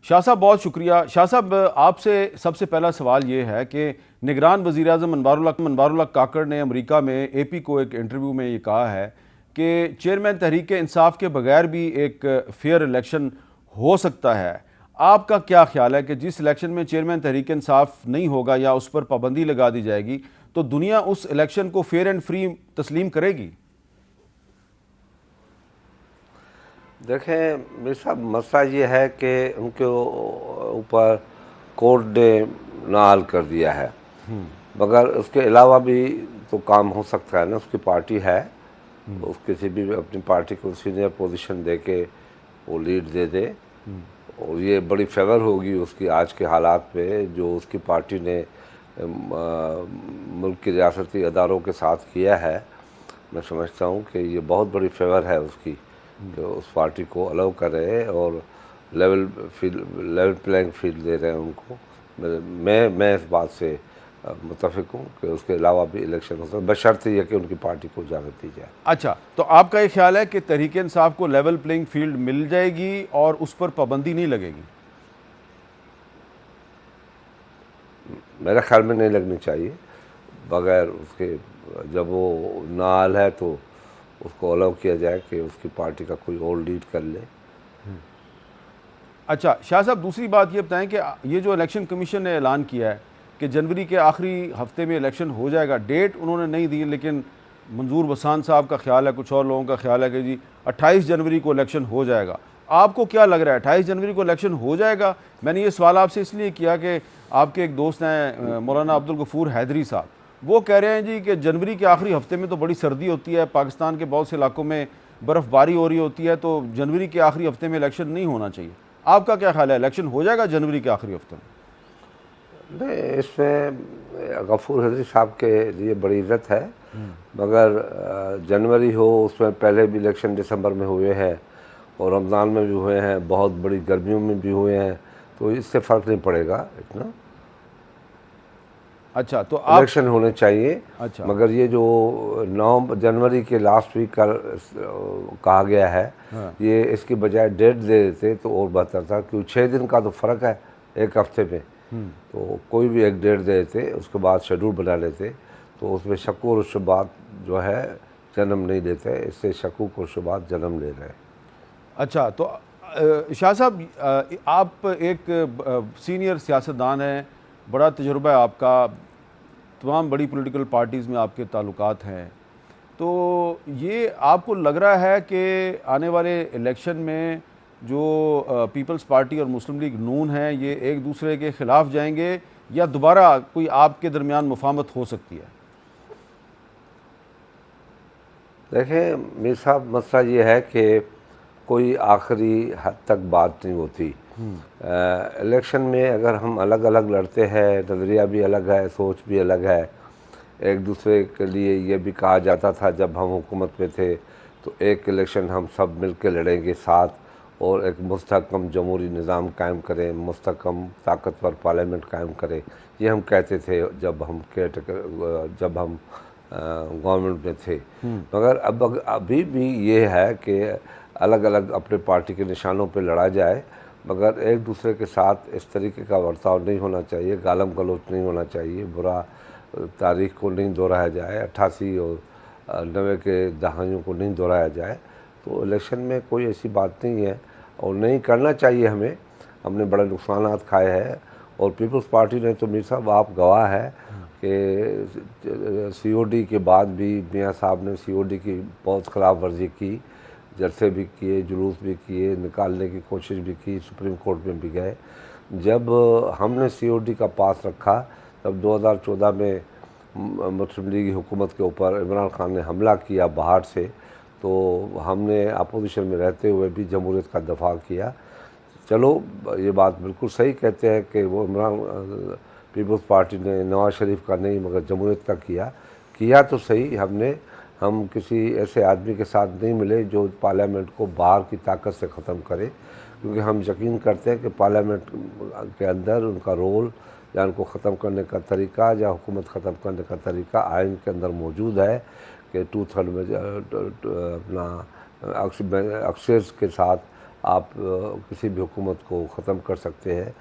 शाह साहब बहुत शुक्रिया। शाह साहब, आपसे सबसे पहला सवाल ये है कि निगरान वज़ीर-ए-आज़म अनवारुल्लाह काकड़ ने अमेरिका में AP को एक इंटरव्यू में ये कहा है कि चेयरमैन तहरीक इंसाफ के बगैर भी एक फेयर इलेक्शन हो सकता है। आपका क्या ख्याल है कि जिस इलेक्शन में चेयरमैन तहरीक इंसाफ नहीं होगा या उस पर पाबंदी लगा दी जाएगी तो दुनिया उस इलेक्शन को फेयर एंड फ्री तस्लीम करेगी? देखें मेरे साहब, मसला ये है कि उनके ऊपर कोर्ट ने नाल कर दिया है, मगर उसके अलावा भी तो काम हो सकता है ना। उसकी पार्टी है, उस किसी भी अपनी पार्टी को सीनियर पोजीशन दे के वो लीड दे दे, और ये बड़ी फेवर होगी उसकी आज के हालात में जो उसकी पार्टी ने मुल्क की रियासती अदारों के साथ किया है। मैं समझता हूँ कि ये बहुत बड़ी फेवर है उसकी कि उस पार्टी को अलाउ कर रहे हैं और लेवल प्लेइंग फील्ड दे रहे हैं उनको। मैं इस बात से मुत्तफिक हूँ कि उसके अलावा भी इलेक्शन हो सकता है, बशर्ते यह कि उनकी पार्टी को इजाज़त दी जाए। अच्छा, तो आपका ये ख्याल है कि तहरीक इंसाफ को लेवल प्लेइंग फील्ड मिल जाएगी और उस पर पाबंदी नहीं लगेगी? मेरे ख्याल में नहीं लगनी चाहिए। बगैर उसके जब वो नाल है तो उसको अलाउ किया जाए कि उसकी पार्टी का कोई और लीड कर ले। अच्छा शाह साहब, दूसरी बात ये बताएं कि ये जो इलेक्शन कमीशन ने ऐलान किया है कि जनवरी के आखिरी हफ्ते में इलेक्शन हो जाएगा, डेट उन्होंने नहीं दी, लेकिन मंजूर वसान साहब का ख्याल है, कुछ और लोगों का ख्याल है कि जी 28 जनवरी को इलेक्शन हो जाएगा। आपको क्या लग रहा है, 28 जनवरी को इलेक्शन हो जाएगा? मैंने ये सवाल आपसे इसलिए किया कि आपके एक दोस्त हैं मौलाना अब्दुल गफूर हैदरी साहब, वो कह रहे हैं जी कि जनवरी के आखिरी हफ्ते में तो बड़ी सर्दी होती है, पाकिस्तान के बहुत से इलाकों में बर्फ़बारी हो रही होती है, तो जनवरी के आखिरी हफ्ते में इलेक्शन नहीं होना चाहिए। आपका क्या ख्याल है, इलेक्शन हो जाएगा जनवरी के आखिरी हफ्ते में? नहीं, इसमें गफूर हैदरी साहब के लिए बड़ी इज्जत है, मगर जनवरी हो उसमें पहले भी इलेक्शन दिसंबर में हुए हैं और रमज़ान में भी हुए हैं, बहुत बड़ी गर्मियों में भी हुए हैं, तो इससे फ़र्क नहीं पड़ेगा इतना। अच्छा, तो आप इलेक्शन होने चाहिए। अच्छा, मगर ये जो 9 जनवरी के लास्ट वीक का कहा गया है, हाँ, ये इसकी बजाय डेट दे देते तो और बेहतर था, क्योंकि 6 दिन का तो फ़र्क है एक हफ्ते में। तो कोई भी एक डेट दे देते, उसके बाद शेड्यूल बना लेते, तो उसमें शकूक और शुबात जो है जन्म नहीं लेते। इससे शकूक और शुबात जन्म ले रहे हैं। अच्छा, तो शाह साहब, आप एक सीनियर सियासतदान हैं, बड़ा तजुर्बा है आपका, तमाम बड़ी पॉलिटिकल पार्टीज़ में आपके ताल्लुकात हैं, तो ये आपको लग रहा है कि आने वाले इलेक्शन में जो पीपल्स पार्टी और मुस्लिम लीग नून है ये एक दूसरे के ख़िलाफ़ जाएंगे या दोबारा कोई आपके दरमियान मुफाहमत हो सकती है? देखें मीर साहब, मसला ये है कि कोई आखिरी हद तक बात नहीं होती। इलेक्शन में अगर हम अलग अलग लड़ते हैं, नज़रिया भी अलग है, सोच भी अलग है। एक दूसरे के लिए ये भी कहा जाता था जब हम हुकूमत में थे, तो एक इलेक्शन हम सब मिल के लड़ेंगे साथ और एक मुस्तहकम जमहूरी निज़ाम कायम करें, मुस्तहकम ताकतवर पार्लियामेंट कायम करें। ये हम कहते थे जब हम गवर्नमेंट में थे। मगर अब अभी भी ये है कि अलग अलग अपने पार्टी के निशानों पे लड़ा जाए, मगर एक दूसरे के साथ इस तरीके का बर्ताव नहीं होना चाहिए, गालम गलोच नहीं होना चाहिए, बुरा तारीख को नहीं दोहराया जाए, 88 और 90 के दहाइयों को नहीं दोहराया जाए। तो इलेक्शन में कोई ऐसी बात नहीं है और नहीं करना चाहिए हमें। हमने बड़े नुकसान खाए हैं और पीपल्स पार्टी ने तो मीर साहब आप गवाह है कि COD के बाद भी मियाँ साहब ने COD की बहुत खिलाफ वर्जी की, जलसे भी किए, जुलूस भी किए, निकालने की कोशिश भी की, सुप्रीम कोर्ट में भी गए। जब हमने COD का पास रखा तब 2014 में मुस्लिम लीग हुकूमत के ऊपर इमरान खान ने हमला किया बाहर से, तो हमने अपोजिशन में रहते हुए भी जमहूरियत का दफा किया। चलो ये बात बिल्कुल सही कहते हैं कि वो पीपल्स पार्टी ने नवाज शरीफ का नहीं मगर जमहूरियत का किया तो सही हमने। हम किसी ऐसे आदमी के साथ नहीं मिले जो पार्लियामेंट को बाहर की ताकत से ख़त्म करे, क्योंकि हम यकीन करते हैं कि पार्लियामेंट के अंदर उनका रोल या उनको ख़त्म करने का तरीका या हुकूमत ख़त्म करने का तरीका आइन के अंदर मौजूद है कि 2/3 में अपना अक्सर के साथ आप किसी भी हुकूमत को ख़त्म कर सकते हैं।